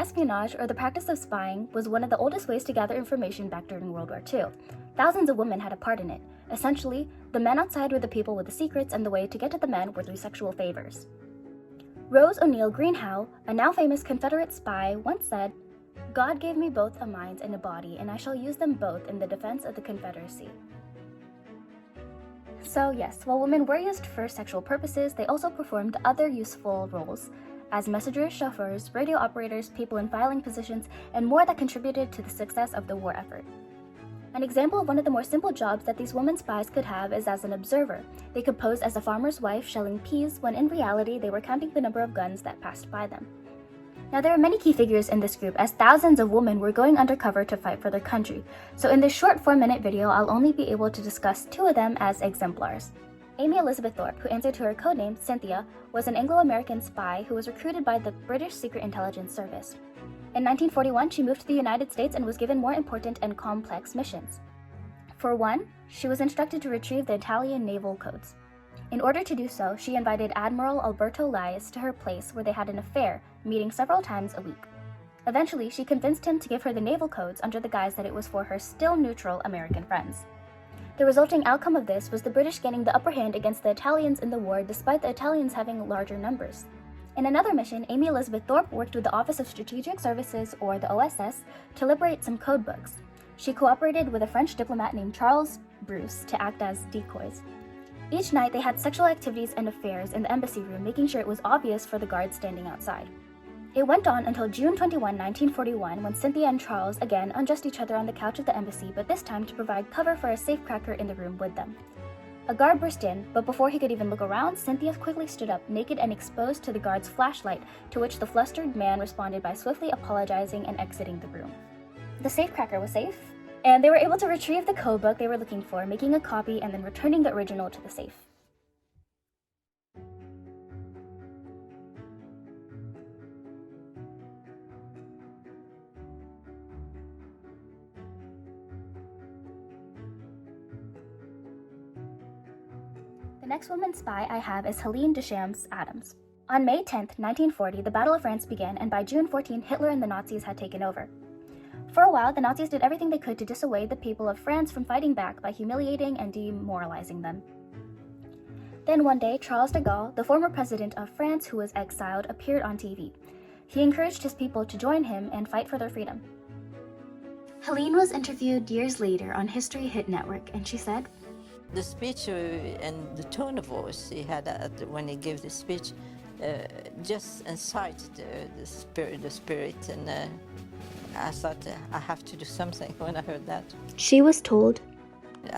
espionage, or the practice of spying, was one of the oldest ways to gather information back during World War II. Thousands of women had a part in it. Essentially, the men outside were the people with the secrets, and the way to get to the men were through sexual favors. Rose O'Neal Greenhow, a now famous Confederate spy, once said, "God gave me both a mind and a body, and I shall use them both in the defense of the Confederacy." So yes, while women were used for sexual purposes, they also performed other useful roles as messengers, chauffeurs, radio operators, people in filing positions, and more that contributed to the success of the war effort. An example of one of the more simple jobs that these women spies could have is as an observer. They could pose as a farmer's wife shelling peas when in reality they were counting the number of guns that passed by them. Now there are many key figures in this group, as thousands of women were going undercover to fight for their country, so in this short 4-minute video I'll only be able to discuss 2 of them as exemplars. Amy Elizabeth Thorpe, who answered to her codename Cynthia, was an Anglo-American spy who was recruited by the British Secret Intelligence Service. In 1941, she moved to the United States and was given more important and complex missions. For one, she was instructed to retrieve the Italian naval codes. In order to do so, she invited Admiral Alberto Lais to her place where they had an affair, meeting several times a week. Eventually, she convinced him to give her the naval codes under the guise that it was for her still neutral American friends. The resulting outcome of this was the British gaining the upper hand against the Italians in the war, despite the Italians having larger numbers. In another mission, Amy Elizabeth Thorpe worked with the Office of Strategic Services, or the OSS, to liberate some code books. She cooperated with a French diplomat named Charles Bruce to act as decoys. Each night, they had sexual activities and affairs in the embassy room, making sure it was obvious for the guards standing outside. It went on until June 21, 1941, when Cynthia and Charles again undressed each other on the couch of the embassy, but this time to provide cover for a safecracker in the room with them. A guard burst in, but before he could even look around, Cynthia quickly stood up, naked and exposed to the guard's flashlight, to which the flustered man responded by swiftly apologizing and exiting the room. The safecracker was safe, and they were able to retrieve the code book they were looking for, making a copy and then returning the original to the safe. The next woman spy I have is Helene Deschamps Adams. On May 10, 1940, the Battle of France began, and by June 14, Hitler and the Nazis had taken over. For a while, the Nazis did everything they could to dissuade the people of France from fighting back by humiliating and demoralizing them. Then one day, Charles de Gaulle, the former president of France who was exiled, appeared on TV. He encouraged his people to join him and fight for their freedom. Helene was interviewed years later on History Hit Network, and she said, "The speech and the tone of voice he had when he gave the speech just incited the spirit, and I thought I have to do something when I heard that. She was told,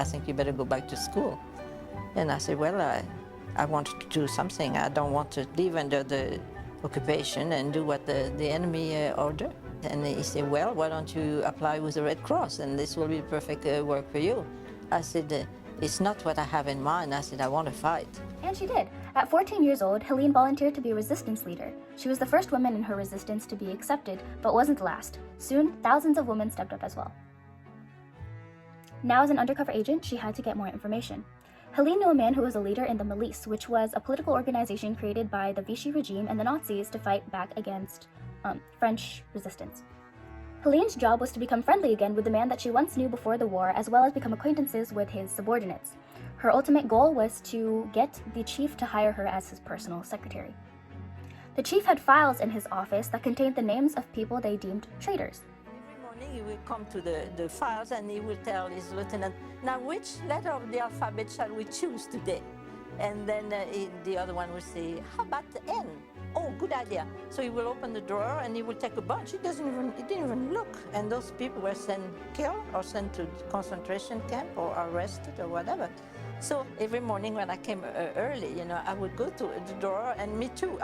"I think you better go back to school." And I said, well, I wanted to do something. I don't want to live under the occupation and do what the enemy ordered. And he said, well, why don't you apply with the Red Cross, and this will be perfect work for you. I said, it's not what I have in mind. I said, I want to fight. And she did. At 14 years old, Helene volunteered to be a resistance leader. She was the first woman in her resistance to be accepted, but wasn't the last. Soon, thousands of women stepped up as well. Now as an undercover agent, she had to get more information. Helene knew a man who was a leader in the Milice, which was a political organization created by the Vichy regime and the Nazis to fight back against French resistance. Helene's job was to become friendly again with the man that she once knew before the war, as well as become acquaintances with his subordinates. Her ultimate goal was to get the chief to hire her as his personal secretary. The chief had files in his office that contained the names of people they deemed traitors. Every morning he will come to the files and he will tell his lieutenant, now which letter of the alphabet shall we choose today? And then the other one will say, how about the N? Oh, good idea. So he will open the drawer and he will take a bunch. He didn't even look. And those people were killed or sent to concentration camp or arrested or whatever. So every morning when I came early, I would go to the drawer, and me too.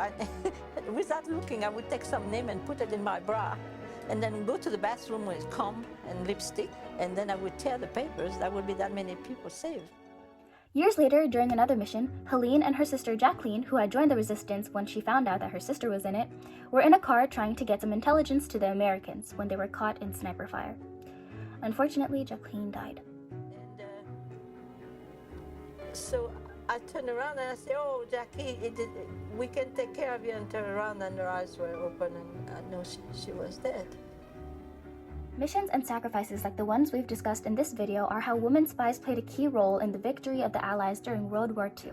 Without looking, I would take some name and put it in my bra, and then go to the bathroom with comb and lipstick, and then I would tear the papers. There would be that many people saved. Years later, during another mission, Helene and her sister Jacqueline, who had joined the resistance when she found out that her sister was in it, were in a car trying to get some intelligence to the Americans when they were caught in sniper fire. Unfortunately, Jacqueline died. So I turned around and I said, "Oh, Jackie, we can take care of you." And turned around and her eyes were open, and I know she was dead. Missions and sacrifices like the ones we've discussed in this video are how women spies played a key role in the victory of the Allies during World War II.